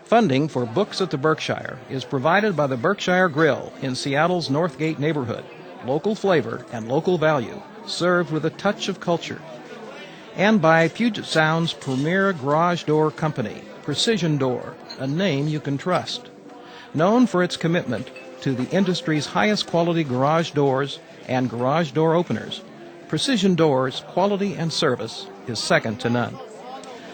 Funding for Books at the Berkshire is provided by the Berkshire Grill in Seattle's Northgate neighborhood. Local flavor and local value, served with a touch of culture. And by Puget Sound's premier garage door company, Precision Door, a name you can trust. Known for its commitment to the industry's highest quality garage doors and garage door openers, Precision Door's quality and service is second to none.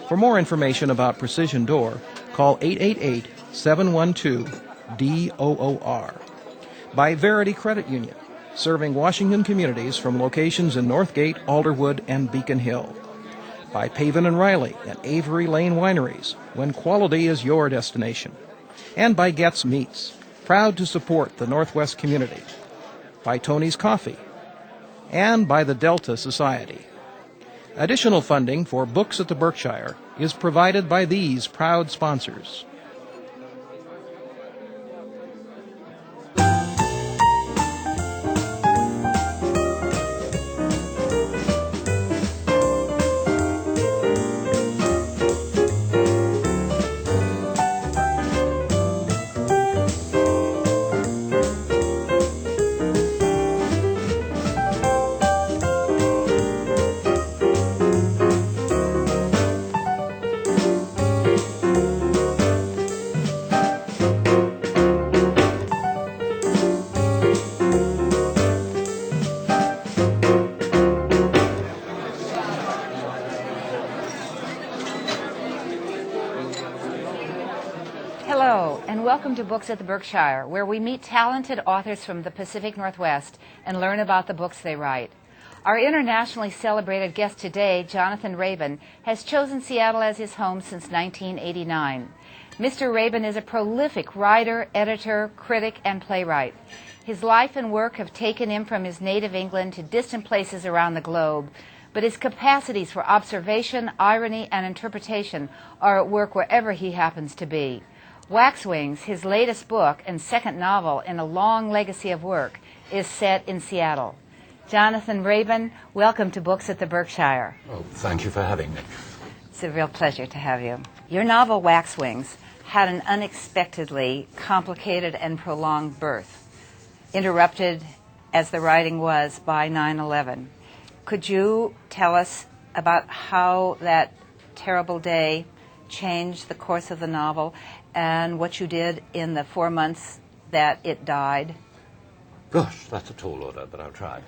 For more information about Precision Door, call 888-712-DOOR. By Verity Credit Union, serving Washington communities from locations in Northgate, Alderwood, and Beacon Hill. By Pavin and Riley and Avery Lane Wineries, when quality is your destination. And by Getz Meats, proud to support the Northwest community. By Tony's Coffee. And by the Delta Society. Additional funding for Books at the Berkshire is provided by these proud sponsors. Hello, and welcome to Books at the Berkshire, where we meet talented authors from the Pacific Northwest and learn about the books they write. Our internationally celebrated guest today, Jonathan Raban, has chosen Seattle as his home since 1989. Mr. Raban is a prolific writer, editor, critic, and playwright. His life and work have taken him from his native England to distant places around the globe, but his capacities for observation, irony, and interpretation are at work wherever he happens to be. Waxwings, his latest book and second novel in a long legacy of work, is set in Seattle. Jonathan Raban, welcome to Books at the Berkshire. Oh, thank you for having me. It's a real pleasure to have you. Your novel, Waxwings, had an unexpectedly complicated and prolonged birth, interrupted, as the writing was, by 9/11. Could you tell us about how that terrible day changed the course of the novel and what you did in the 4 months that it died? Gosh, that's a tall order, but I'll try.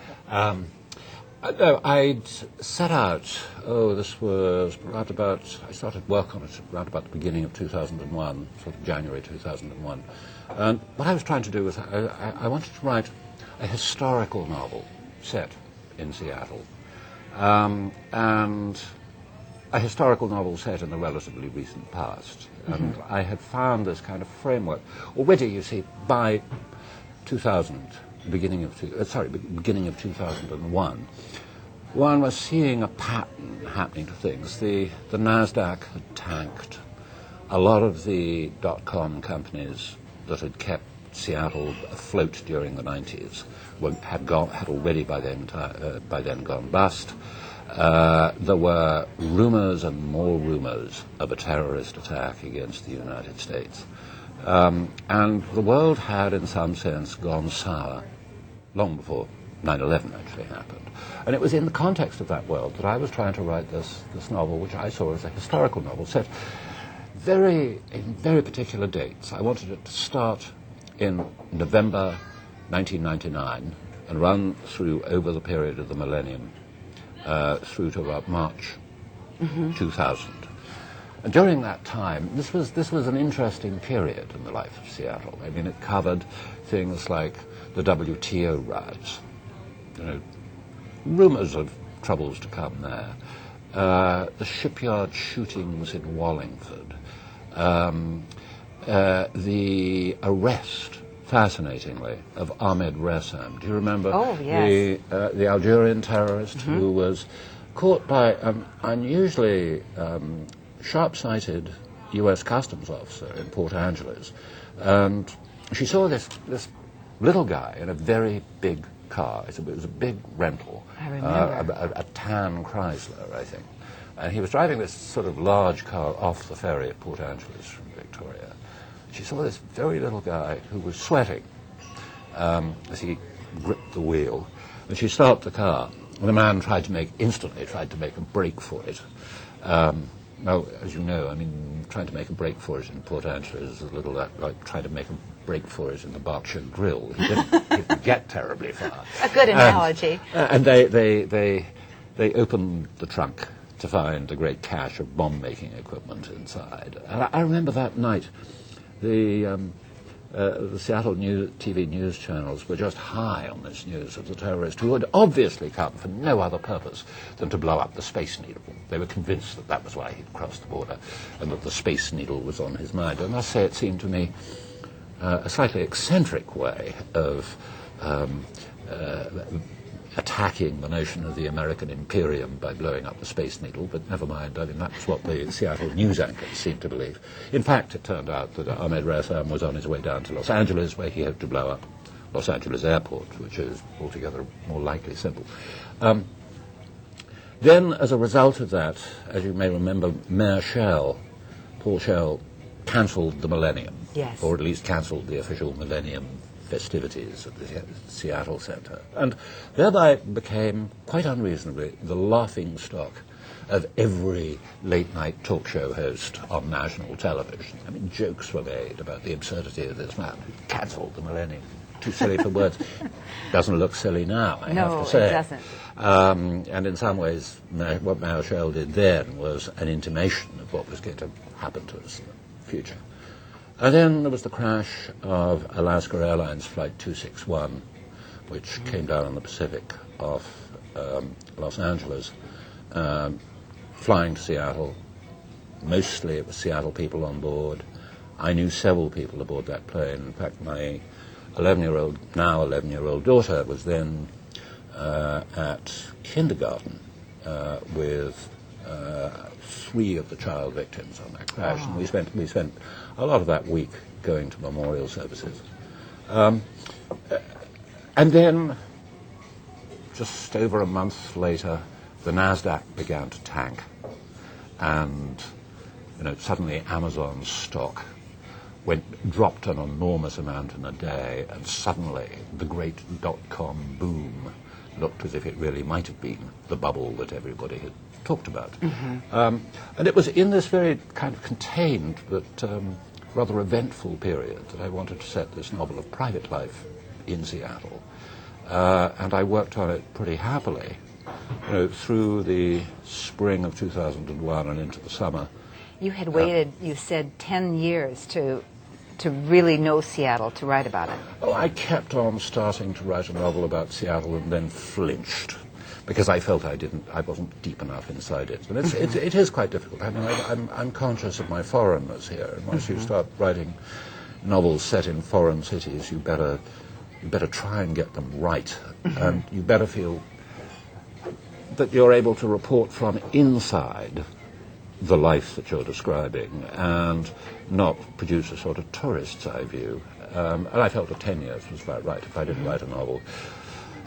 I'd set out, this was right about, I started work on it right about the beginning of 2001, sort of January 2001. And what I was trying to do was I wanted to write a historical novel set in Seattle. And a historical novel set in the relatively recent past. And I had found this kind of framework. Already, you see, by 2000, beginning of 2001, one was seeing a pattern happening to things. The NASDAQ had tanked. A lot of the dot-com companies that had kept Seattle afloat during the 90s had already by then gone bust. There were rumors and more rumors of a terrorist attack against the United States. And the world had, in some sense, gone sour long before 9/11 actually happened. And it was in the context of that world that I was trying to write this novel, which I saw as a historical novel set in very particular dates. I wanted it to start in November 1999 and run through over the period of the millennium, through to about March 2000. And during that time, this was an interesting period in the life of Seattle. I mean, it covered things like the WTO riots, rumors of troubles to come there, the shipyard shootings in Wallingford, the arrest, fascinatingly, of Ahmed Ressam. Do you remember? Oh, yes. The Algerian terrorist who was caught by an unusually sharp-sighted U.S. customs officer in Port Angeles. And she saw this little guy in a very big car. It was a big rental. I remember. A tan Chrysler, I think. And he was driving this sort of large car off the ferry at Port Angeles from Victoria. She saw this very little guy who was sweating as he gripped the wheel. And she stopped the car. And the man instantly tried to make a break for it. Now, as you know, I mean, trying to make a break for it in Port Angeles is a little like trying to make a break for it in the Berkshire grill. He didn't get terribly far. A good analogy. And they opened the trunk to find a great cache of bomb-making equipment inside. And I remember that night, the Seattle TV news channels were just high on this news of the terrorist who had obviously come for no other purpose than to blow up the Space Needle. They were convinced that that was why he'd crossed the border and that the Space Needle was on his mind. I must say it seemed to me a slightly eccentric way of attacking the notion of the American imperium by blowing up the Space Needle, but never mind. I mean, that's what the Seattle news anchors seemed to believe. In fact, it turned out that Ahmed Rassam was on his way down to Los Angeles, where he hoped to blow up Los Angeles Airport, which is altogether more likely simple. Then, as a result of that, as you may remember, Mayor Paul Schell, cancelled the millennium, yes, or at least cancelled the official millennium festivities at the Seattle Center, and thereby became, quite unreasonably, the laughingstock of every late-night talk show host on national television. I mean, jokes were made about the absurdity of this man who cancelled the millennium. Too silly for words. Doesn't look silly now, I have to say. No, it doesn't. And in some ways, what Mayor Schell did then was an intimation of what was going to happen to us in the future. And then there was the crash of Alaska Airlines Flight 261, which came down on the Pacific off Los Angeles, flying to Seattle. Mostly it was Seattle people on board. I knew several people aboard that plane. In fact, my now 11-year-old daughter was then at kindergarten with 3 of the child victims on that crash, and we spent a lot of that week going to memorial services. And then, just over a month later, the NASDAQ began to tank, and suddenly Amazon's stock dropped an enormous amount in a day, and suddenly the great dot-com boom looked as if it really might have been the bubble that everybody had talked about. Mm-hmm. And it was in this very kind of contained but rather eventful period that I wanted to set this novel of private life in Seattle. And I worked on it pretty happily, through the spring of 2001 and into the summer. You had waited, you said, 10 years to really know Seattle, to write about it. Oh, I kept on starting to write a novel about Seattle and then flinched because I felt I wasn't deep enough inside it. And it is quite difficult. I mean, I'm conscious of my foreignness here, and once you start writing novels set in foreign cities, you better try and get them right, and you better feel that you're able to report from inside the life that you're describing and not produce a sort of tourist's eye view. And I felt that 10 years was about right. If I didn't write a novel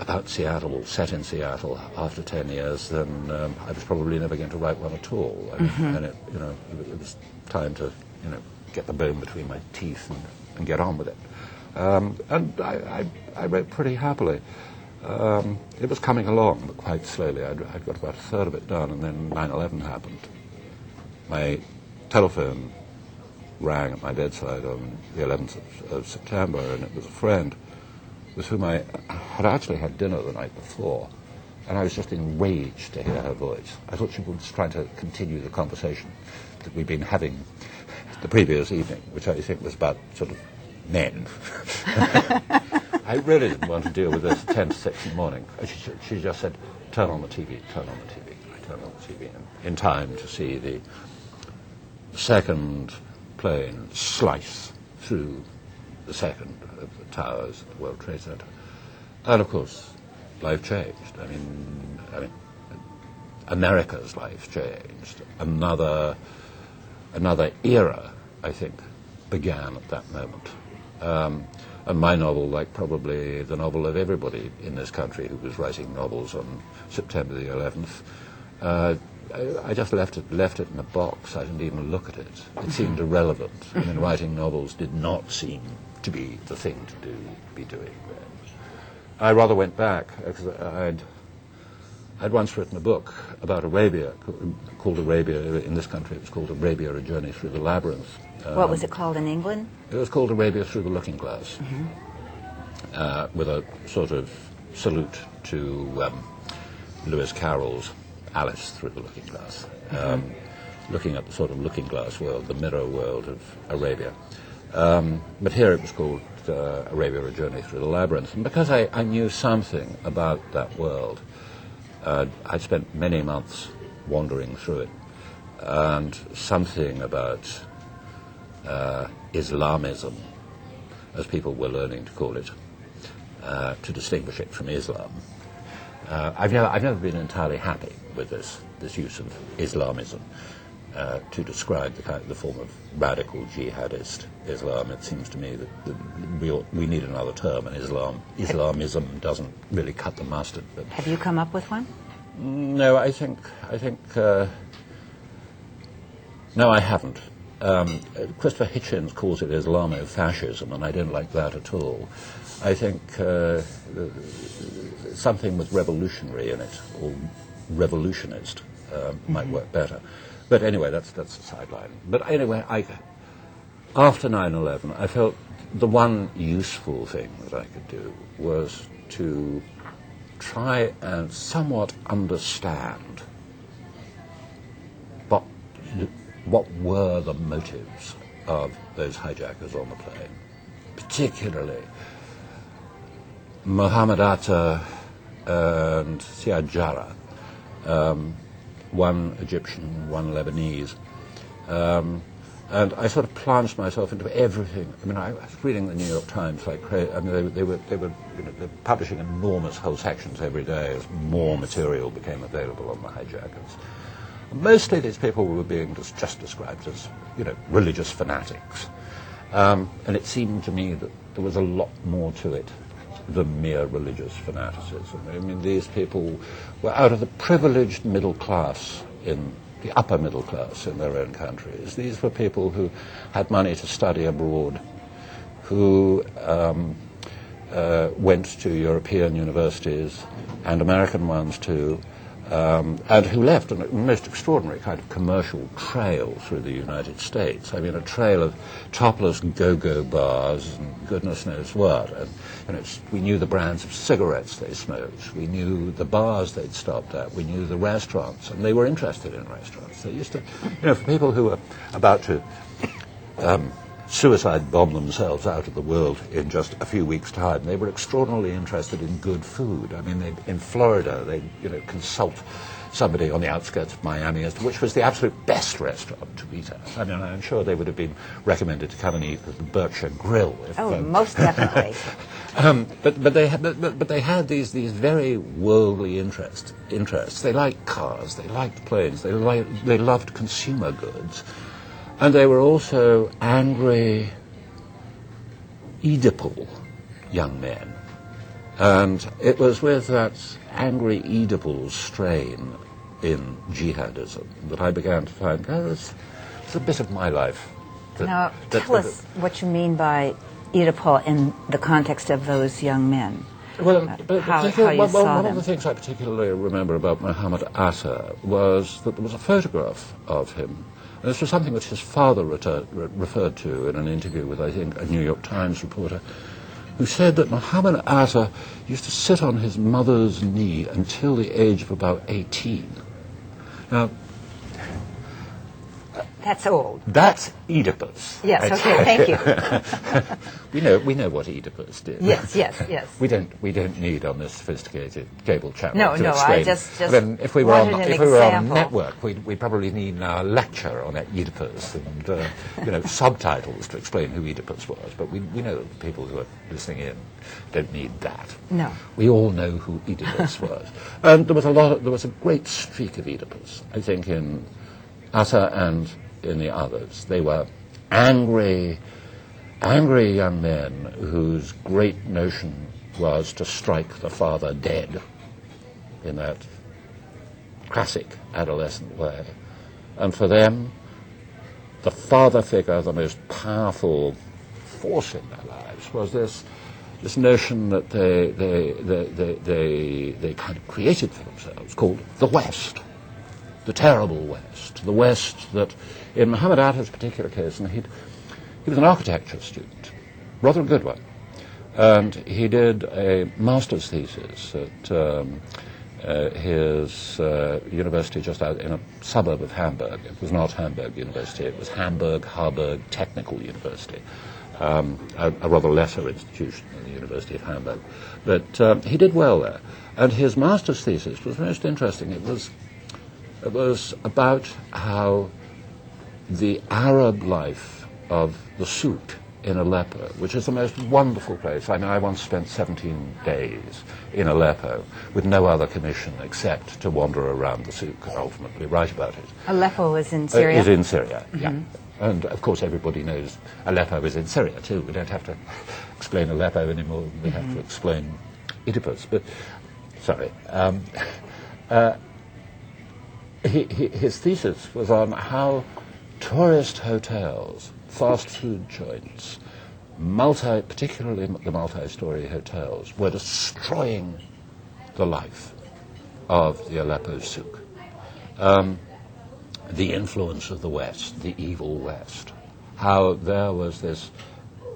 about Seattle, set in Seattle, after 10 years, then I was probably never going to write one at all. And it was time to, get the bone between my teeth and get on with it. And I wrote pretty happily. It was coming along, but quite slowly. I'd got about a third of it done, and then 9/11 happened. My telephone rang at my bedside on the 11th of September, and it was a friend with whom I had actually had dinner the night before, and I was just enraged to hear her voice. I thought she was trying to continue the conversation that we'd been having the previous evening, which I think was about sort of men. I really didn't want to deal with this at 10 to 6 in the morning. She just said, turn on the TV, turn on the TV. I turned on the TV in time to see the second plane slice through the second of the towers at the World Trade Center. And of course, life changed. I mean, America's life changed. Another era, I think, began at that moment. And my novel, like probably the novel of everybody in this country who was writing novels on September the 11th, I just left it in a box. I didn't even look at it. It seemed irrelevant. I mean, writing novels did not seem to be the thing to be doing then. I rather went back, because I'd once written a book about Arabia, called Arabia, in this country it was called Arabia, A Journey Through the Labyrinth. What was it called in England? It was called Arabia Through the Looking Glass, with a sort of salute to Lewis Carroll's Alice Through the Looking Glass, looking at the sort of looking glass world, the mirror world of Arabia. But here it was called Arabia, A Journey Through the Labyrinth. And because I knew something about that world, I'd spent many months wandering through it, and something about Islamism, as people were learning to call it, to distinguish it from Islam. I've never been entirely happy with this use of Islamism to describe the form of radical jihadist Islam. It seems to me that we need another term, and Islamism doesn't really cut the mustard. But have you come up with one? No, I think no, I haven't. Christopher Hitchens calls it Islamofascism, and I don't like that at all. I think something with revolutionary in it, or revolutionist, might work better. But anyway, that's a sideline. But anyway, after 9/11, I felt the one useful thing that I could do was to try and somewhat understand what were the motives of those hijackers on the plane, particularly Mohammed Atta and Siad Jarrah, one Egyptian, one Lebanese. And I sort of plunged myself into everything. I mean, I was reading the New York Times like crazy. I mean, they were they were publishing enormous whole sections every day as more material became available on the hijackers. Mostly these people were being just described as, religious fanatics. And it seemed to me that there was a lot more to it than mere religious fanaticism. I mean, these people were out of the privileged middle class, in the upper middle class in their own countries. These were people who had money to study abroad, who went to European universities and American ones too, and who left a most extraordinary kind of commercial trail through the United States. I mean, a trail of topless go-go bars and goodness knows what. And we knew the brands of cigarettes they smoked. We knew the bars they'd stopped at. We knew the restaurants, and they were interested in restaurants. They used to, for people who were about to suicide bomb themselves out of the world in just a few weeks' time, they were extraordinarily interested in good food. I mean, in Florida, they consult somebody on the outskirts of Miami as to which was the absolute best restaurant to eat at. I mean, I'm sure they would have been recommended to come and eat at the Berkshire Grill. Most definitely. But they had these very worldly interests. They liked cars, they liked planes, they loved consumer goods. And they were also angry, Oedipal young men. And it was with that angry Oedipal strain in jihadism that I began to find, it's a bit of my life. Now, tell us what you mean by Oedipal in the context of those young men. Well, how you saw one them. of the things I particularly remember about Mohammed Atta was that there was a photograph of him. And this was something which his father referred to in an interview with, I think, a New York Times reporter, who said that Mohammed Atta used to sit on his mother's knee until the age of about 18. Now, that's old. That's Oedipus. Yes, okay, thank you. we know what Oedipus did. Yes. We don't need on this sophisticated cable channel No, to explain. I just if we were on a example. network, we'd probably need a lecture on Oedipus and subtitles to explain who Oedipus was. But we know that the people who are listening in don't need that. No. We all know who Oedipus was, and there was a great streak of Oedipus, I think, in Atta and in the others. They were angry young men whose great notion was to strike the father dead in that classic adolescent way. And for them, the father figure, the most powerful force in their lives, was this notion that they kind of created for themselves, called the West, the terrible West, the West that, in Muhammad Atta's particular case, and he was an architecture student, rather a good one, and he did a master's thesis at his university just out in a suburb of Hamburg. It was not Hamburg University, it was Hamburg Technical University, a rather lesser institution than the University of Hamburg. But he did well there. And his master's thesis was most interesting. It was about how the Arab life of the souk in Aleppo, which is the most wonderful place. I mean, I once spent 17 days in Aleppo with no other commission except to wander around the souk and ultimately write about it. Aleppo is in Syria? Is in Syria, yeah. And, of course, everybody knows Aleppo is in Syria, too. We don't have to explain Aleppo anymore than we have to explain Oedipus. But, sorry. His thesis was on how tourist hotels, fast food joints, particularly the multi-story hotels, were destroying the life of the Aleppo souk. The influence of the West, the evil West, how there was this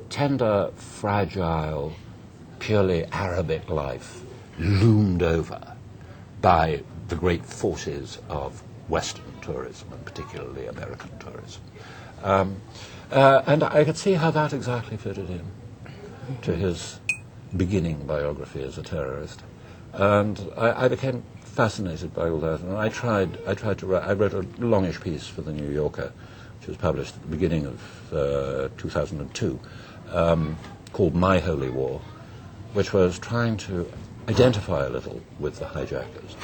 tender, fragile, purely Arabic life loomed over by the great forces of Western tourism, and particularly American tourism. And I could see how that exactly fitted in to his beginning biography as a terrorist. And I became fascinated by all that, and I wrote a longish piece for the New Yorker, which was published at the beginning of 2002, called My Holy War, which was trying to identify a little with the hijackers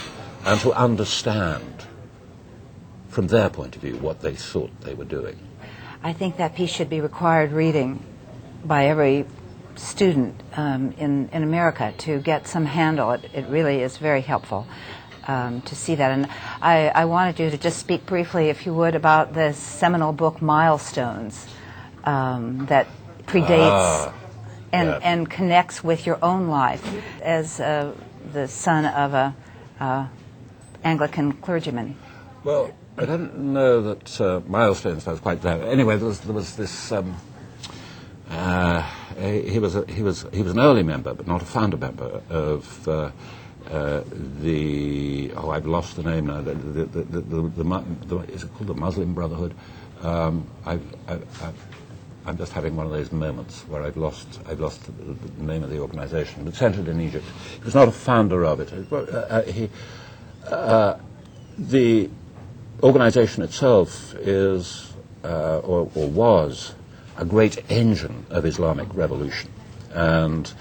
and to understand from their point of view what they thought they were doing. I think that piece should be required reading by every student in America to get some handle. It really is very helpful to see that. And I wanted you to just speak briefly, if you would, about the seminal book Milestones that predates and connects with your own life as the son of a Anglican clergyman. Well, I don't know that Milestones was quite that. Anyway, there was this. He was an early member, but not a founder member of the. Oh, I've lost the name now. Is it called the Muslim Brotherhood? I'm just having one of those moments where I've lost the name of the organisation. It's centred in Egypt. He was not a founder of it. The organisation itself is, or was, a great engine of Islamic revolution, and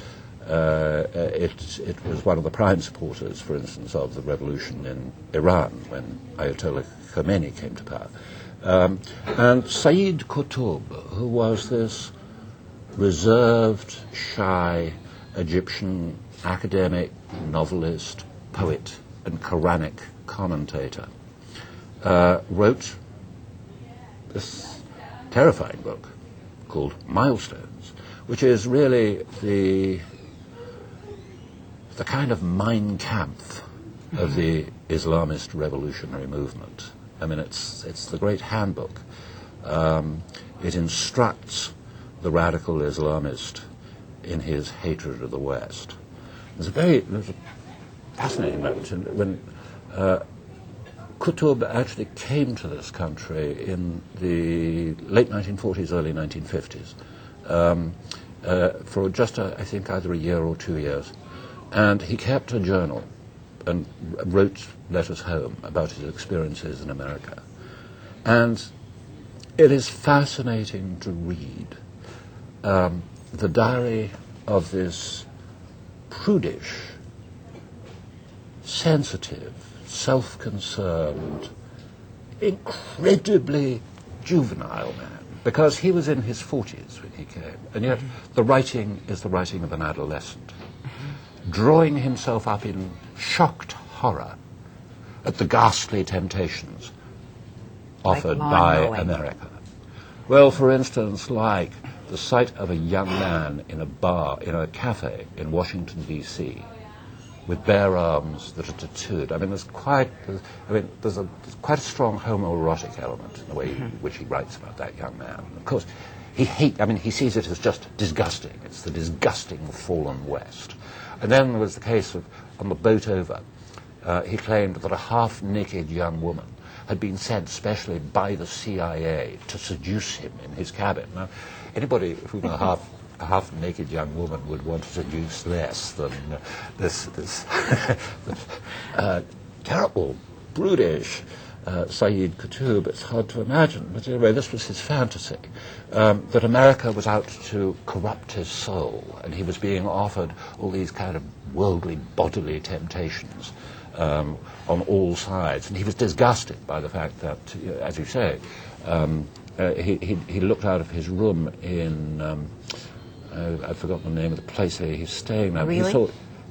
it was one of the prime supporters, for instance, of the revolution in Iran when Ayatollah Khomeini came to power. And Sayyid Qutb, who was this reserved, shy Egyptian academic, novelist, poet, and Quranic commentator, wrote this terrifying book called Milestones, which is really the kind of Mein Kampf of the Islamist revolutionary movement. I mean, it's the great handbook. It instructs the radical Islamist in his hatred of the West. There's a fascinating moment when Qutb actually came to this country in the late 1940s, early 1950s, for just, I think, either a year or 2 years. And he kept a journal and wrote letters home about his experiences in America. And it is fascinating to read the diary of this prudish, sensitive, self-concerned, incredibly juvenile man, because he was in his 40s when he came, and yet the writing is the writing of an adolescent, drawing himself up in shocked horror at the ghastly temptations offered lawn by mowing. America. Well, for instance, like the sight of a young man in a bar, in a cafe in Washington, D.C., with bare arms that are tattooed. I mean, there's quite a strong homoerotic element in the way in which he writes about that young man. And of course, he sees it as just disgusting. It's the disgusting fallen West. And then there was the case of, on the boat over, he claimed that a half-naked young woman had been sent specially by the CIA to seduce him in his cabin. Now, anybody whom a half-naked young woman would want to seduce less than this terrible, brutish Saeed Qutb, it's hard to imagine. But anyway, this was his fantasy, that America was out to corrupt his soul, and he was being offered all these kind of worldly, bodily temptations on all sides. And he was disgusted by the fact that, as you say, he looked out of his room in, I've forgotten the name of the place where he's staying now. Really? He saw,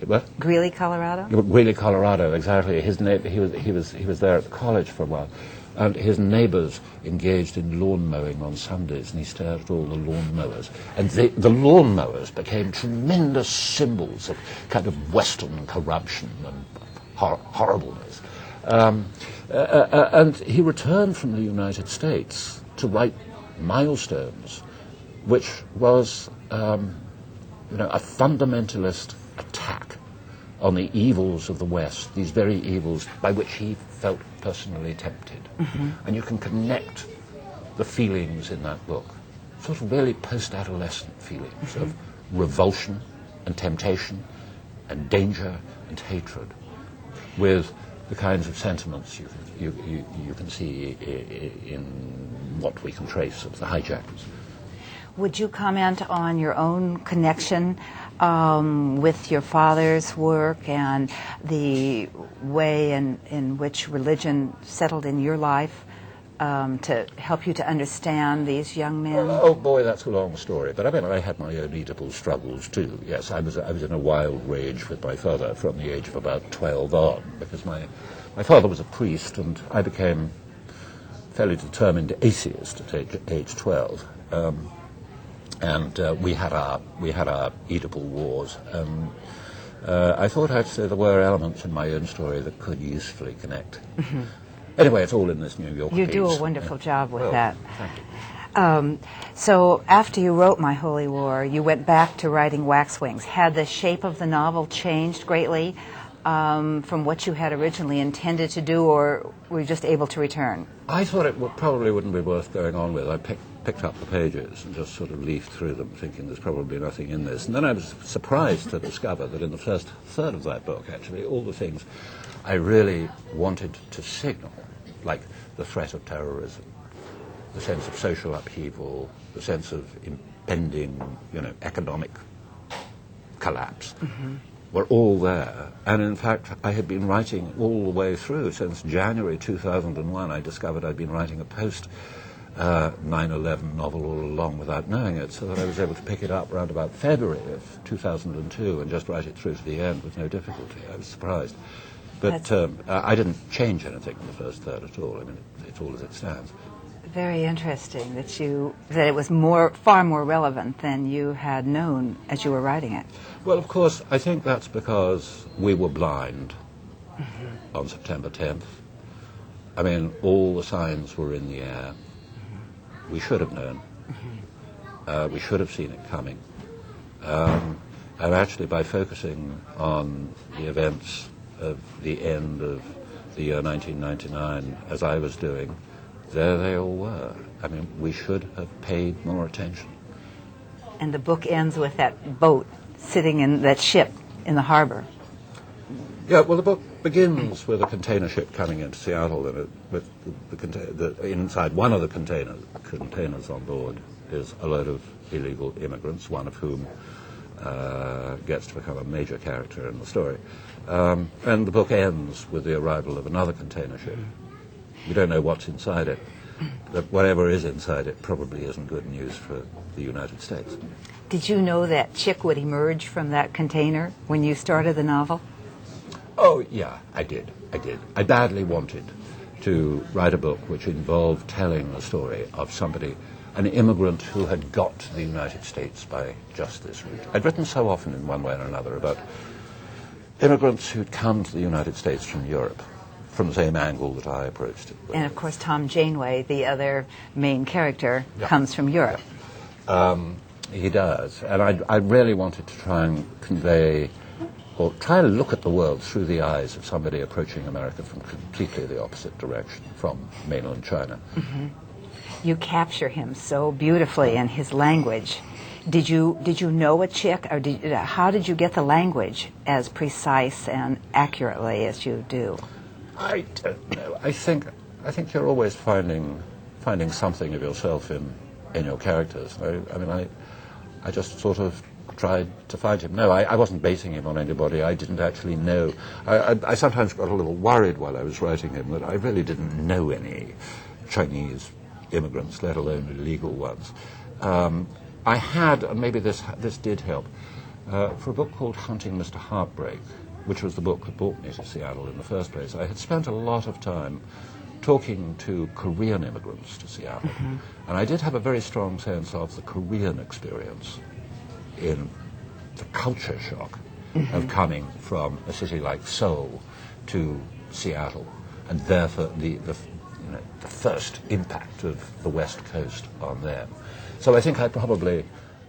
what? Greeley, Colorado? Greeley, Colorado, exactly. He was there at the college for a while, and his neighbours engaged in lawn mowing on Sundays, and he stared at all the lawn mowers. And the lawn mowers became tremendous symbols of kind of Western corruption and horribleness. And he returned from the United States to write Milestones, which was a fundamentalist attack on the evils of the West, these very evils by which he felt personally tempted. And you can connect the feelings in that book, sort of really post-adolescent feelings of revulsion and temptation and danger and hatred, with the kinds of sentiments you can see in what we can trace of the hijackers. Would you comment on your own connection with your father's work and the way in which religion settled in your life to help you to understand these young men? Oh boy, that's a long story. But I mean, I had my own Oedipal struggles too. Yes, I was in a wild rage with my father from the age of about 12 on, because my father was a priest, and I became fairly determined atheist at age 12. And we had our Oedipal wars. I thought I'd say there were elements in my own story that could usefully connect. Anyway, it's all in this New York You piece. do a wonderful job with that. Thank you. So after you wrote My Holy War, you went back to writing Waxwings. Had the shape of the novel changed greatly from what you had originally intended to do, or were you just able to return? I thought it probably wouldn't be worth going on with. I picked up the pages and just sort of leafed through them, thinking there's probably nothing in this. And then I was surprised to discover that in the first third of that book, actually, all the things I really wanted to signal, like the threat of terrorism, the sense of social upheaval, the sense of impending, economic collapse, were all there. And in fact, I had been writing all the way through. Since January 2001, I discovered I'd been writing a post 9/11 novel all along without knowing it, so that I was able to pick it up around about February of 2002 and just write it through to the end with no difficulty. I was surprised. But I didn't change anything in the first third at all. I mean, it's all as it stands. Very interesting that it was far more relevant than you had known as you were writing it. Well, of course, I think that's because we were blind on September 10th. I mean, all the signs were in the air. We should have known. We should have seen it coming. And actually, by focusing on the events of the end of the year 1999, as I was doing, there they all were. I mean, we should have paid more attention. And the book ends with that boat sitting in that ship in the harbor. Yeah, well, the book begins with a container ship coming into Seattle, and with inside one of the containers on board is a load of illegal immigrants, one of whom gets to become a major character in the story. And the book ends with the arrival of another container ship. We don't know what's inside it, but whatever is inside it probably isn't good news for the United States. Did you know that Chick would emerge from that container when you started the novel? Oh, yeah, I did. I did. I badly wanted to write a book which involved telling the story of somebody, an immigrant who had got to the United States by just this route. I'd written so often in one way or another about immigrants who'd come to the United States from Europe, from the same angle that I approached it. And of course, Tom Janeway, the other main character, comes from Europe. He does. And I really wanted to try and convey, or try to look at the world through the eyes of somebody approaching America from completely the opposite direction, from mainland China. Mm-hmm. You capture him so beautifully in his language. Did you know a Chick, or how did you get the language as precise and accurately as you do? I don't know. I think you're always finding something of yourself in your characters. I just sort of tried to find him. No, I wasn't basing him on anybody. I didn't actually know. I sometimes got a little worried while I was writing him that I really didn't know any Chinese immigrants, let alone illegal ones. I had, and maybe this did help, for a book called Hunting Mr. Heartbreak, which was the book that brought me to Seattle in the first place. I had spent a lot of time talking to Korean immigrants to Seattle, and I did have a very strong sense of the Korean experience in the culture shock of coming from a city like Seoul to Seattle, and therefore the first impact of the West Coast on them. So I think I probably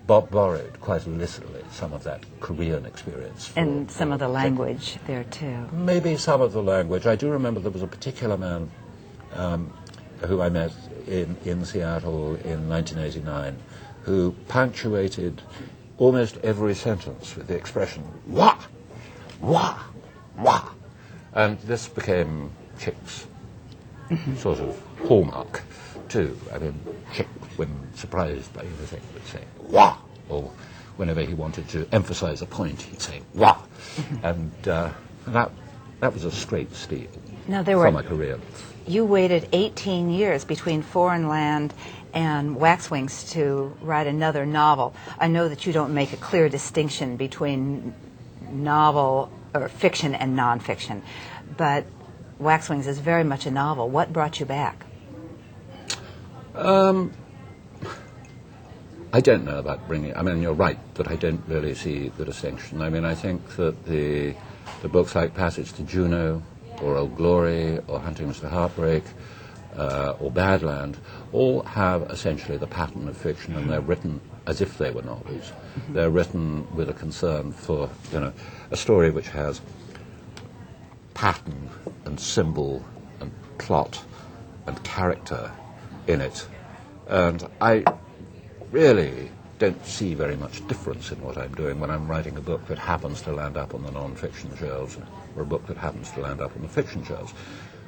borrowed quite illicitly some of that Korean experience. And some of the language there too. Maybe some of the language. I do remember there was a particular man who I met in Seattle in 1989 who punctuated almost every sentence with the expression, wah, wah, wah. And this became Chick's sort of hallmark too. I mean, Chick, when surprised by anything, would say, wah, or whenever he wanted to emphasize a point, he'd say, wah. And that was a straight steal from a Korean. You waited 18 years between Foreign Land and Waxwings to write another novel. I know that you don't make a clear distinction between novel or fiction and nonfiction, but Waxwings is very much a novel. What brought you back? I don't know about bringing. I mean, you're right that I don't really see the distinction. I mean, I think that the books like Passage to Juneau, or Old Glory, or Hunting Mr. Heartbreak, or Badland, all have essentially the pattern of fiction, and they're written as if they were novels. They're written with a concern for, a story which has pattern and symbol and plot and character in it. And I really don't see very much difference in what I'm doing when I'm writing a book that happens to land up on the non-fiction shelves or a book that happens to land up on the fiction shelves.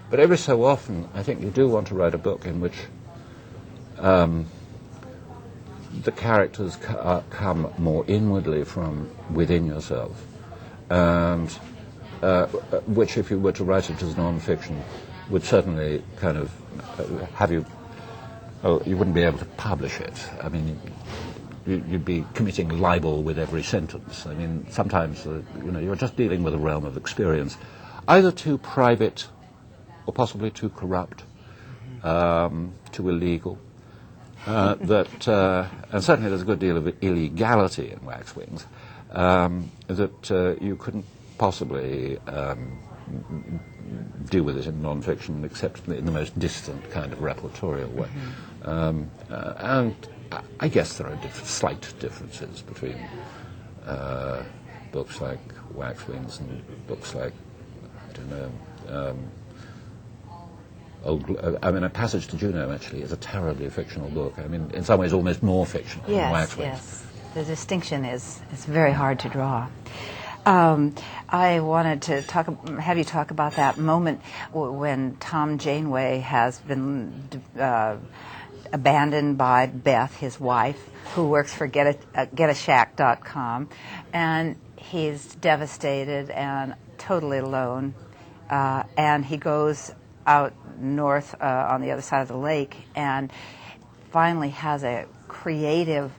But every so often, I think you do want to write a book in which the characters come more inwardly from within yourself, and which, if you were to write it as non-fiction, would certainly kind of have you... Oh, you wouldn't be able to publish it. I mean, you'd be committing libel with every sentence. I mean, sometimes, you're just dealing with a realm of experience, either too private or possibly too corrupt, too illegal. And certainly there's a good deal of illegality in Waxwings that you couldn't possibly deal with it in non-fiction except in the most distant kind of repertorial way. And I guess there are slight differences between books like Waxwings and books like, A Passage to Juneau actually is a terribly fictional book. I mean, in some ways almost more fictional than Waxwings. Yes. The distinction is very hard to draw. I wanted to have you talk about that moment when Tom Janeway has been abandoned by Beth, his wife, who works for GetAShack.com, and he's devastated and totally alone, and he goes out north on the other side of the lake and finally has a creative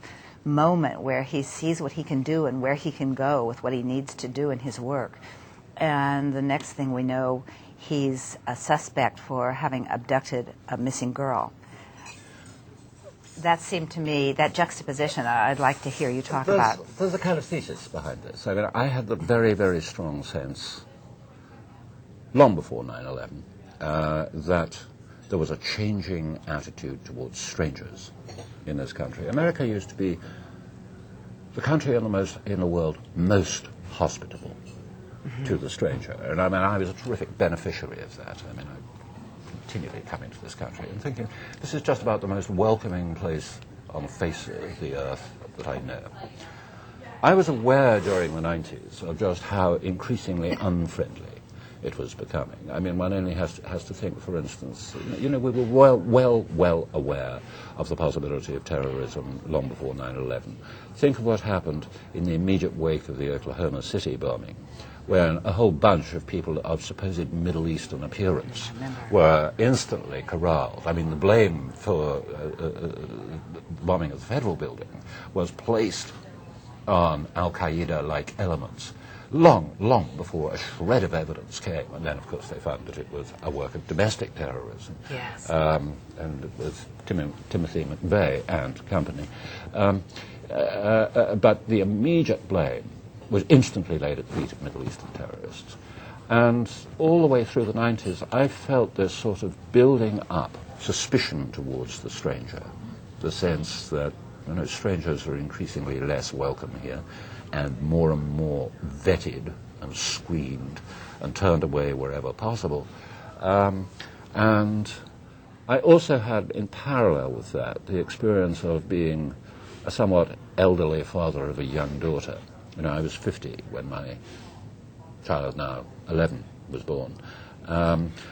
moment where he sees what he can do and where he can go with what he needs to do in his work. And the next thing we know, he's a suspect for having abducted a missing girl. That seemed to me, that juxtaposition, I'd like to hear you talk about. There's a kind of thesis behind this. I mean, I had the very, very strong sense, long before 9/11, that there was a changing attitude towards strangers in this country. America used to be the country in the world most hospitable to the stranger. And I mean, I was a terrific beneficiary of that. I mean, I continually coming to this country and thinking, this is just about the most welcoming place on the face of the earth that I know. I was aware during the 90s of just how increasingly unfriendly it was becoming. I mean, one only has to think, for instance, we were well aware of the possibility of terrorism long before 9/11. Think of what happened in the immediate wake of the Oklahoma City bombing, where a whole bunch of people of supposed Middle Eastern appearance were instantly corralled. I mean, the blame for the bombing of the federal building was placed on Al-Qaeda-like elements long before a shred of evidence came. And then, of course, they found that it was a work of domestic terrorism. Yes. And it was Timothy McVeigh and company. But the immediate blame was instantly laid at the feet of Middle Eastern terrorists. And all the way through the 90s, I felt this sort of building up suspicion towards the stranger, the sense that strangers are increasingly less welcome here and more vetted and screened and turned away wherever possible. And I also had, in parallel with that, the experience of being a somewhat elderly father of a young daughter. I was 50 when my child, now 11, was born.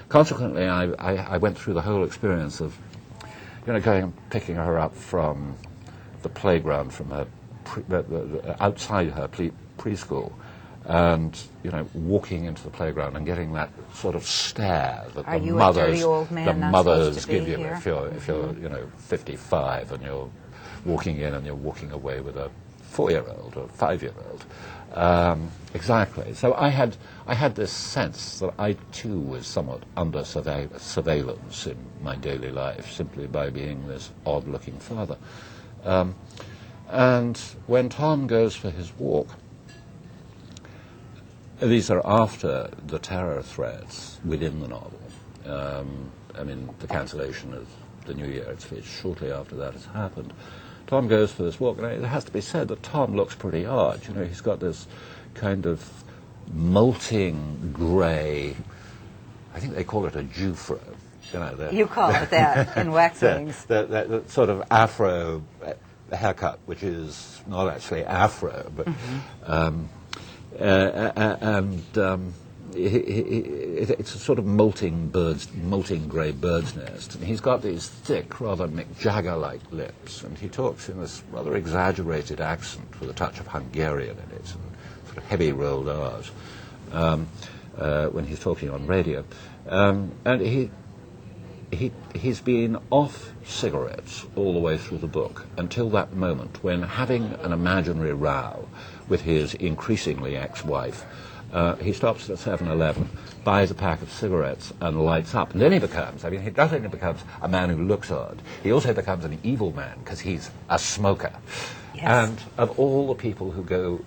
Consequently, I went through the whole experience of, going and picking her up from the playground, from her outside her preschool, and walking into the playground and getting that sort of stare that the mothers give you if you're 55 and you're walking in and you're walking away with a 4-year-old or 5-year-old. Exactly. So I had this sense that I too was somewhat under surveillance in my daily life, simply by being this odd-looking father. And when Tom goes for his walk, these are after the terror threats within the novel. The cancellation of the New Year, it's shortly after that has happened. Tom goes for this walk, and it has to be said that Tom looks pretty odd. He's got this kind of molting grey, I think they call it a Jufro. You call it that in Waxwings. The sort of afro haircut, which is not actually afro, but it's a sort of molting grey bird's nest. And he's got these thick, rather Mick Jagger-like lips, and he talks in this rather exaggerated accent with a touch of Hungarian in it, and sort of heavy rolled R's when he's talking on radio. And he's been off cigarettes all the way through the book until that moment when, having an imaginary row with his increasingly ex-wife, he stops at 7-Eleven, buys a pack of cigarettes and lights up. And then he not only becomes a man who looks odd, he also becomes an evil man because he's a smoker. Yes. And of all the people who go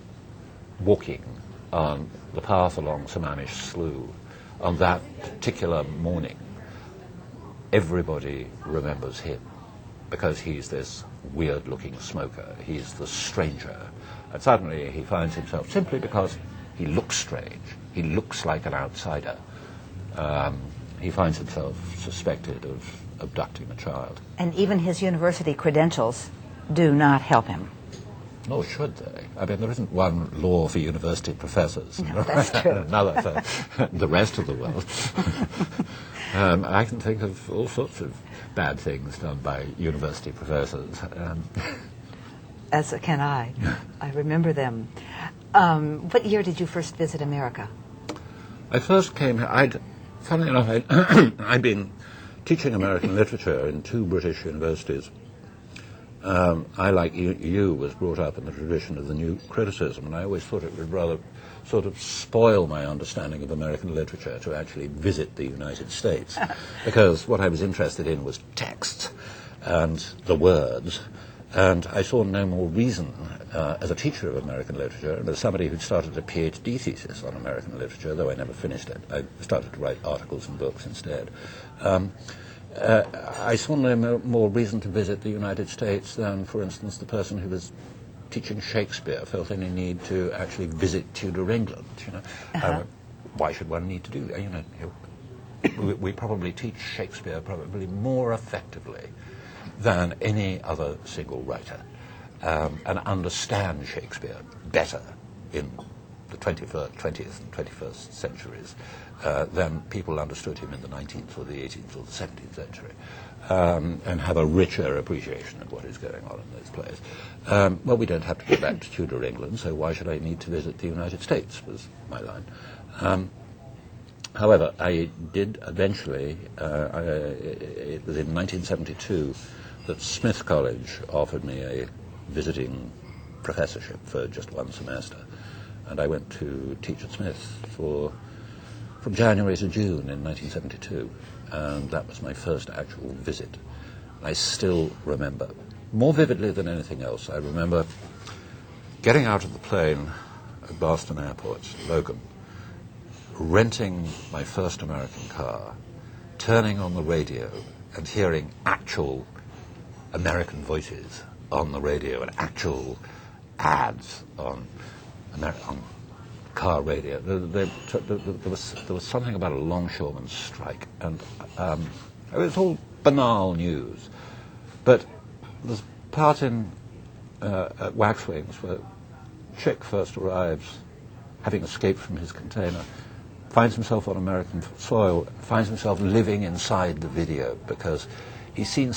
walking on the path along Sammamish Slough on that particular morning, everybody remembers him because he's this weird-looking smoker. He's the stranger. And suddenly he finds himself, simply because he looks strange, he looks like an outsider, he finds himself suspected of abducting a child. And even his university credentials do not help him. Nor should they. I mean, there isn't one law for university professors, no, that's true. and another for the rest of the world. I can think of all sorts of bad things done by university professors. As can I. I remember them. What year did you first visit America? I first came here, funnily enough, I'd been teaching American literature in 2 British universities I, like you, was brought up in the tradition of the new criticism, and I always thought it would rather sort of spoil my understanding of American literature to actually visit the United States, because what I was interested in was text and the words, and I saw no more reason, as a teacher of American literature, and as somebody who'd started a PhD thesis on American literature, though I never finished it. I started to write articles and books instead. I saw no more reason to visit the United States than, for instance, the person who was teaching Shakespeare felt any need to actually visit Tudor England. Why should one need to do that? We probably teach Shakespeare probably more effectively than any other single writer, and understand Shakespeare better in the 20th and 21st centuries than people understood him in the 19th or the 18th or the 17th century, and have a richer appreciation of what is going on in those plays. Well, we don't have to go back to Tudor England, so why should I need to visit the United States, was my line. However, I did eventually, it was in 1972 that Smith College offered me a visiting professorship for just one semester, and I went to teach at Smith from January to June in 1972, and that was my first actual visit. I still remember, more vividly than anything else, I remember getting out of the plane at Boston Airport, Logan, renting my first American car, turning on the radio and hearing actual American voices on the radio and actual ads on car radio. There was something about a longshoreman's strike, and it was all banal news. But there's a part in at Waxwings where Chick first arrives, having escaped from his container, finds himself on American soil, finds himself living inside the video because he's seen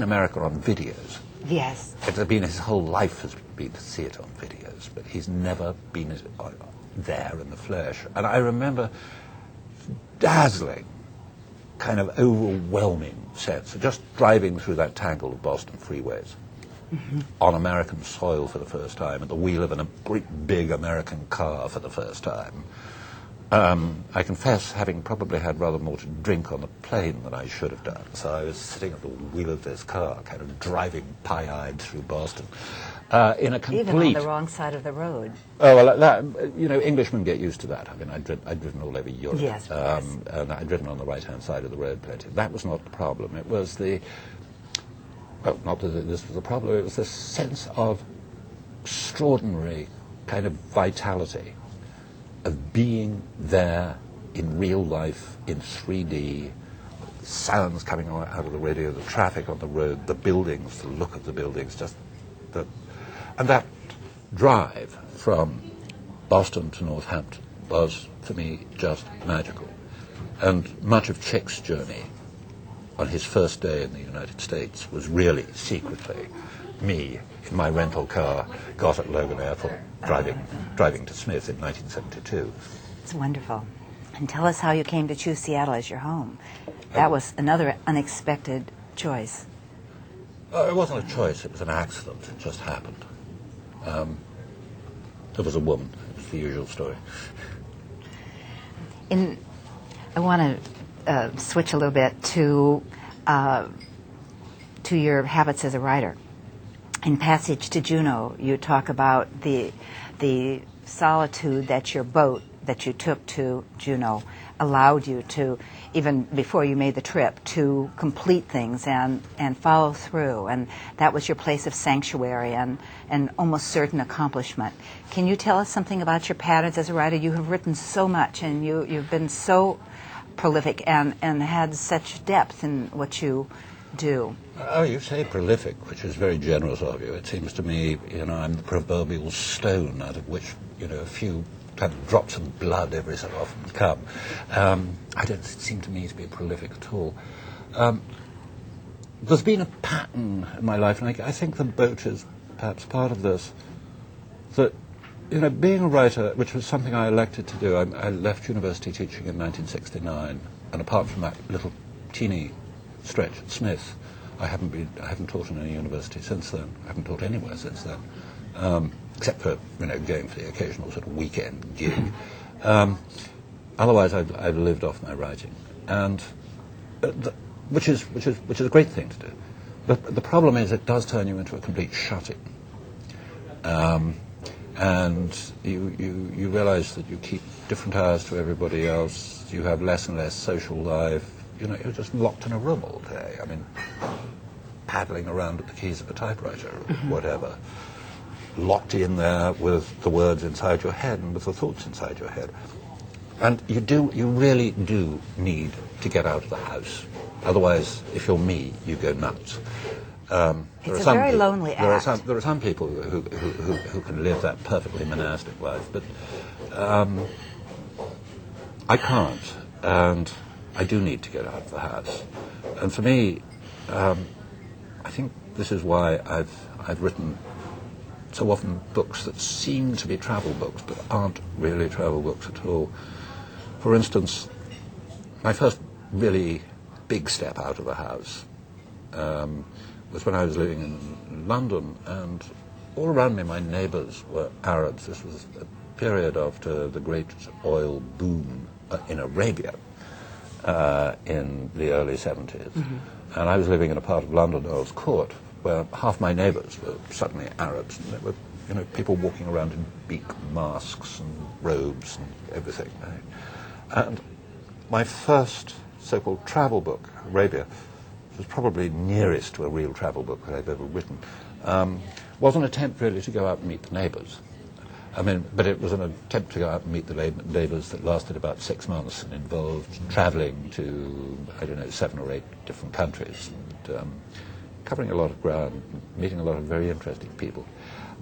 America on videos. Yes. His whole life has been to see it on videos, but he's never been there in the flesh. And I remember dazzling, kind of overwhelming sense of just driving through that tangle of Boston freeways on American soil for the first time, at the wheel of a great big American car for the first time. I confess having probably had rather more to drink on the plane than I should have done. So I was sitting at the wheel of this car, kind of driving pie-eyed through Boston, in a complete... Even on the wrong side of the road. Oh, well, Englishmen get used to that. I mean, I'd driven all over Europe. Yes, and I'd driven on the right-hand side of the road plenty. That was not the problem. It was not that this was the problem, it was this sense of extraordinary kind of vitality, of being there in real life, in 3D, sounds coming out of the radio, the traffic on the road, the buildings, the look of the buildings, and that drive from Boston to Northampton was, for me, just magical. And much of Chick's journey on his first day in the United States was really secretly me in my rental car, got at Logan Airport, driving to Smith in 1972. It's wonderful. And tell us how you came to choose Seattle as your home. That was another unexpected choice. It wasn't a choice, it was an accident. It just happened. There was a woman. It's the usual story. I want to switch a little bit to your habits as a writer. In Passage to Juneau, you talk about the solitude that your boat that you took to Juneau allowed you to, even before you made the trip, to complete things and follow through. And that was your place of sanctuary and almost certain accomplishment. Can you tell us something about your patterns as a writer? You have written so much, and you've been so prolific and had such depth in what you do. Oh, you say prolific, which is very generous of you. It seems to me, I'm the proverbial stone out of which, a few kind of drops of blood every so often come. I don't seem to me to be prolific at all. There's been a pattern in my life, and I think the boat is perhaps part of this, that, being a writer, which was something I elected to do, I left university teaching in 1969, and apart from that little teeny stretch at Smith, I haven't taught in any university since then. I haven't taught anywhere since then, except for going for the occasional sort of weekend gig. Otherwise, I've lived off my writing, and which is a great thing to do. But the problem is, it does turn you into a complete shut-in, and you realise that you keep different hours to everybody else. You have less and less social life. You're just locked in a room all day. I mean, paddling around at the keys of a typewriter or whatever, locked in there with the words inside your head and with the thoughts inside your head. And you really do need to get out of the house. Otherwise, if you're me, you go nuts. It's a very lonely act. There are some people who can live that perfectly monastic life, but I can't, and I do need to get out of the house. And for me, I think this is why I've written so often books that seem to be travel books, but aren't really travel books at all. For instance, my first really big step out of the house was when I was living in London, and all around me my neighbours were Arabs. This was a period after the great oil boom in Arabia in the early 70s. And I was living in a part of London, Earl's Court, where half my neighbours were suddenly Arabs, and there were people walking around in beak masks and robes and everything. And my first so-called travel book, Arabia, which was probably nearest to a real travel book that I've ever written, was an attempt really to go out and meet the neighbours. But it was an attempt to go out and meet the neighbours that lasted about 6 months and involved travelling to, 7 or 8 different countries, and covering a lot of ground, meeting a lot of very interesting people.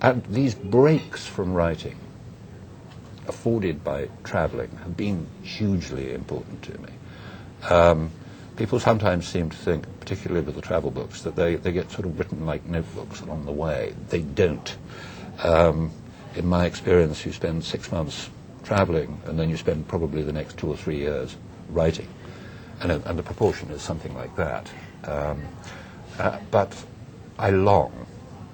And these breaks from writing afforded by travelling have been hugely important to me. People sometimes seem to think, particularly with the travel books, that they get sort of written like notebooks along the way. They don't. In my experience, you spend 6 months travelling, and then you spend probably the next 2 or 3 years writing. And the proportion is something like that. But I long,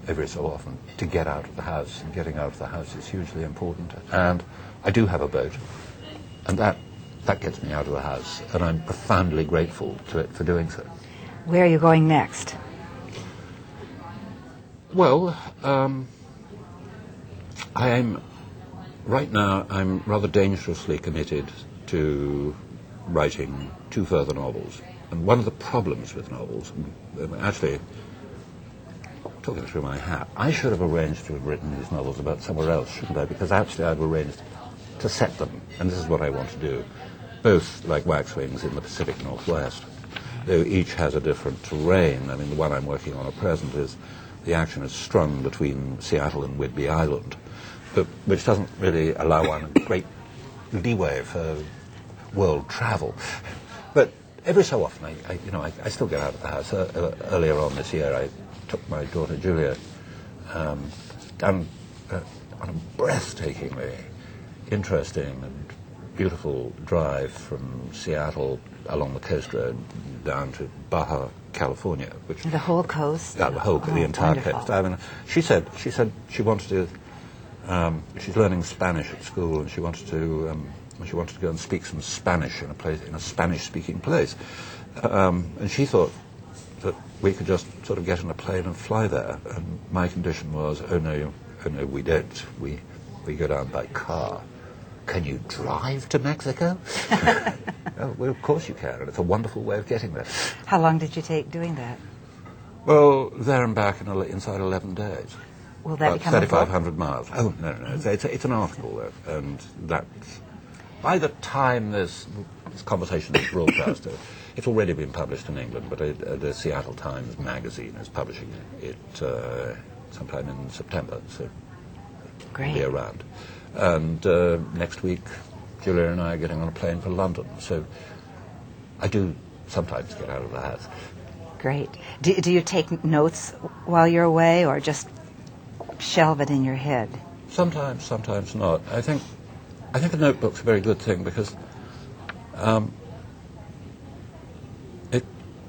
every so often, to get out of the house, and getting out of the house is hugely important. And I do have a boat, and that gets me out of the house, and I'm profoundly grateful to it for doing so. Where are you going next? Well, right now I'm rather dangerously committed to writing 2 further novels. And one of the problems with novels, actually, talking through my hat, I should have arranged to have written these novels about somewhere else, shouldn't I? Because actually I've arranged to set them, and this is what I want to do, both like Waxwings in the Pacific Northwest, though each has a different terrain. The one I'm working on at present is the action is strung between Seattle and Whidbey Island, but which doesn't really allow one great leeway for world travel. But every so often, I still get out of the house. Earlier on this year, I took my daughter Julia down on a breathtakingly interesting and beautiful drive from Seattle along the coast road down to Baja, California, which the whole coast. The entire wonderful. coast. She said she wanted to. She's learning Spanish at school, and she wanted to go and speak some Spanish in a Spanish-speaking place, and she thought that we could just sort of get in a plane and fly there. And my condition was, oh no, we don't. We go down by car. Can you drive to Mexico? Oh, well, of course you can, and it's a wonderful way of getting there. How long did you take doing that? Well, there and back inside 11 days. Will that become 3,500 miles. Oh, no. It's an article, and that by the time this conversation is broadcast, it's already been published in England, but the Seattle Times magazine is publishing it sometime in September, so Great. It'll be around. And next week, Julia and I are getting on a plane for London, so I do sometimes get out of the house. Great. Do you take notes while you're away, or just shelve it in your head? Sometimes not. I think a notebook's a very good thing because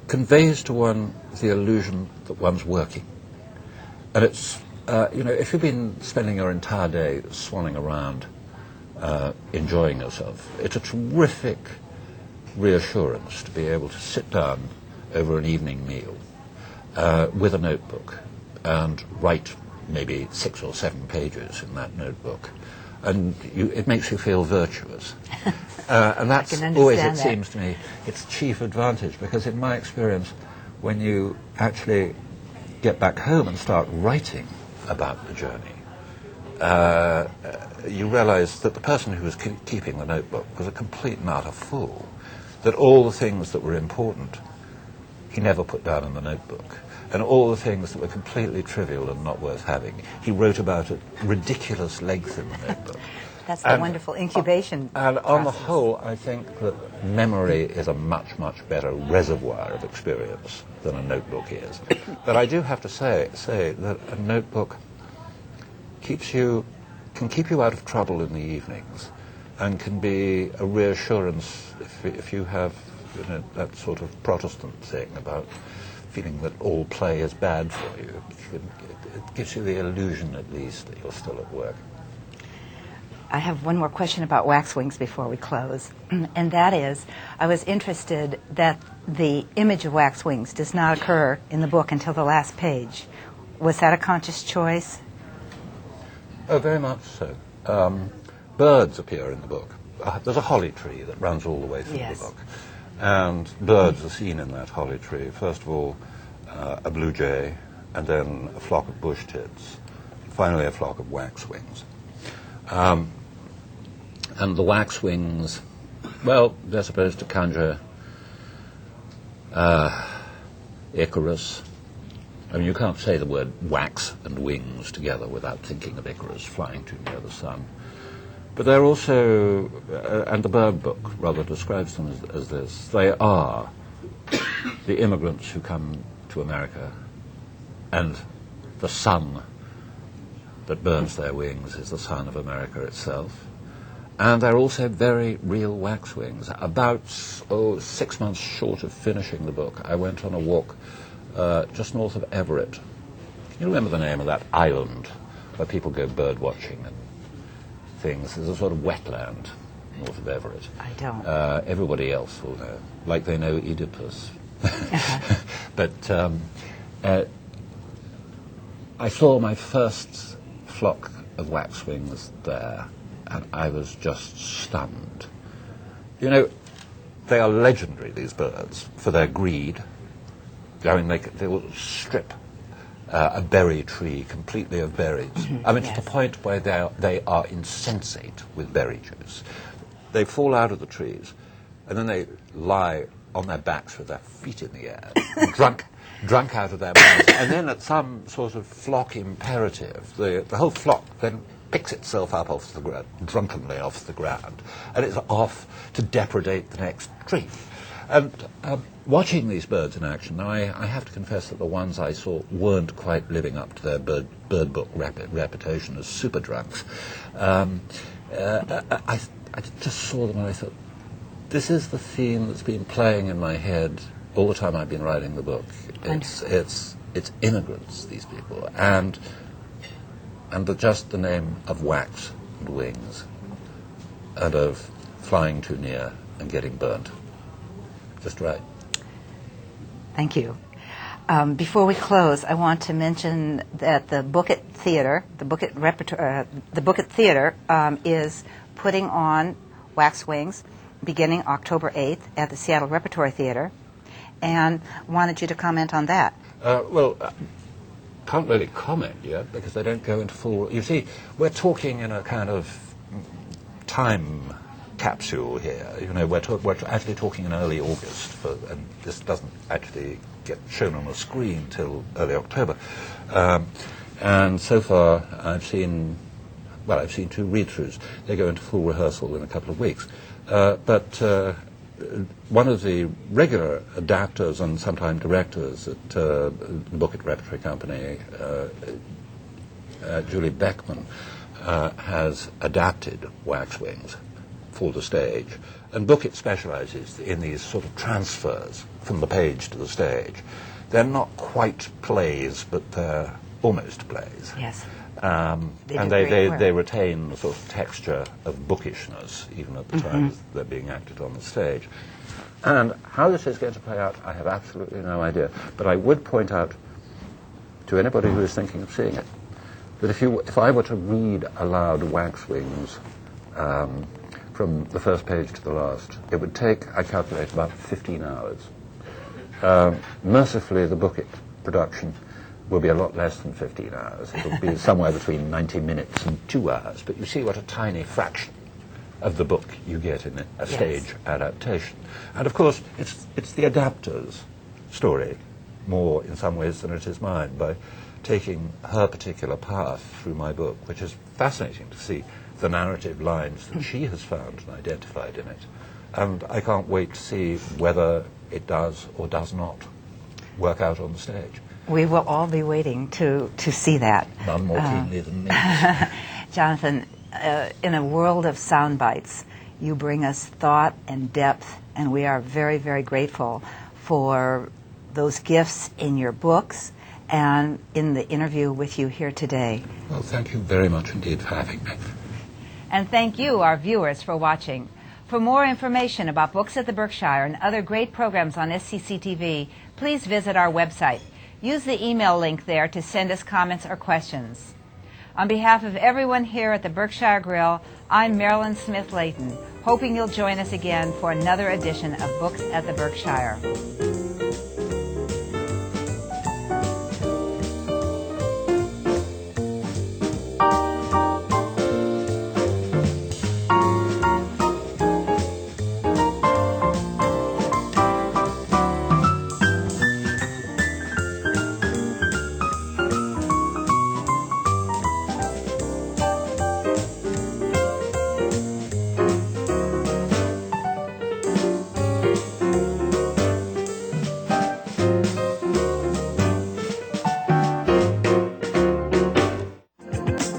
conveys to one the illusion that one's working. And it's, if you've been spending your entire day swanning around, enjoying yourself, it's a terrific reassurance to be able to sit down over an evening meal with a notebook and write maybe 6 or 7 pages in that notebook. And it makes you feel virtuous. And that's always, it seems to me, its chief advantage, because in my experience, when you actually get back home and start writing about the journey, you realize that the person who was keeping the notebook was a complete and utter fool, that all the things that were important he never put down in the notebook, and all the things that were completely trivial and not worth having he wrote about at ridiculous length in the notebook. That's the wonderful incubation And process. on the whole, I think that memory is a much, much better reservoir of experience than a notebook is. But I do have to say that a notebook can keep you out of trouble in the evenings, and can be a reassurance if you have that sort of Protestant thing about feeling that all play is bad for you. It gives you the illusion, at least, that you're still at work. I have one more question about Waxwings before we close, and that is, I was interested that the image of Waxwings does not occur in the book until the last page. Was that a conscious choice? Oh, very much so. Birds appear in the book. There's a holly tree that runs all the way through the book. And birds are seen in that holly tree. First of all, a blue jay, and then a flock of bush tits, and finally a flock of waxwings. And the waxwings, well, they're supposed to conjure Icarus. I mean, you can't say the word wax and wings together without thinking of Icarus flying too near the sun. But they're also, and the bird book rather describes them as this, they are the immigrants who come to America, and the sun that burns their wings is the sun of America itself. And they're also very real waxwings. About 6 months short of finishing the book, I went on a walk just north of Everett. Can you remember the name of that island where people go bird watching and things? There's a sort of wetland north of Everett. I don't. Everybody else will know, like they know Oedipus. But I saw my first flock of waxwings there, and I was just stunned. You know, they are legendary, these birds, for their greed. I mean, they will strip a berry tree completely of berries. I mean, to the point where they are insensate with berry juice. They fall out of the trees, and then they lie on their backs with their feet in the air, drunk out of their minds. And then at some sort of flock imperative, the whole flock then picks itself up off the ground, drunkenly off the ground, and it's off to depredate the next tree. And watching these birds in action, now I have to confess that the ones I saw weren't quite living up to their bird book reputation as super drunks. I just saw them and I thought, this is the theme that's been playing in my head all the time I've been writing the book. It's immigrants, these people, and just the name of wax and wings, and of flying too near and getting burnt. Just right. Thank you. Before we close, I want to mention that the Book-It Theatre, the Book-It Theatre is putting on Waxwings beginning October 8th at the Seattle Repertory Theatre, and wanted you to comment on that. Can't really comment yet because they don't go into full. You see, we're talking in a kind of time capsule here. You know, we're actually talking in early August, and this doesn't actually get shown on the screen till early October. And so far, I've seen 2 read-throughs. They go into full rehearsal in a couple of weeks. But one of the regular adapters and sometimes directors at the Book-It Repertory Company, Julie Beckman, has adapted Waxwings for the stage. And Book-It specializes in these sort of transfers from the page to the stage. They're not quite plays, but they're almost plays. Yes. And they retain the sort of texture of bookishness, even at the time they're being acted on the stage. And how this is going to play out, I have absolutely no idea. But I would point out to anybody who is thinking of seeing it, that if I were to read aloud Waxwings from the first page to the last, it would take, I calculate, about 15 hours. Mercifully, the Book-It production will be a lot less than 15 hours. It'll be somewhere between 90 minutes and 2 hours. But you see what a tiny fraction of the book you get in a stage adaptation. And of course, it's the adapter's story more in some ways than it is mine, by taking her particular path through my book, which is fascinating to see the narrative lines that she has found and identified in it. And I can't wait to see whether it does or does not work out on the stage. We will all be waiting to see that. None more keenly than me. Jonathan, in a world of sound bites, you bring us thought and depth, and we are very, very grateful for those gifts in your books and in the interview with you here today. Well, thank you very much indeed for having me. And thank you, our viewers, for watching. For more information about Books at the Berkshire and other great programs on SCCtv, please visit our website. Use the email link there to send us comments or questions. On behalf of everyone here at the Berkshire Grill, I'm Marilyn Smith Layton, hoping you'll join us again for another edition of Books at the Berkshire.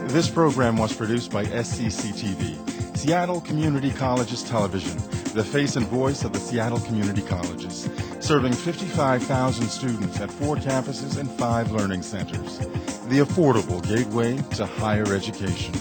This program was produced by SCCtv, Seattle Community Colleges Television, the face and voice of the Seattle Community Colleges, serving 55,000 students at 4 campuses and 5 learning centers. The affordable gateway to higher education.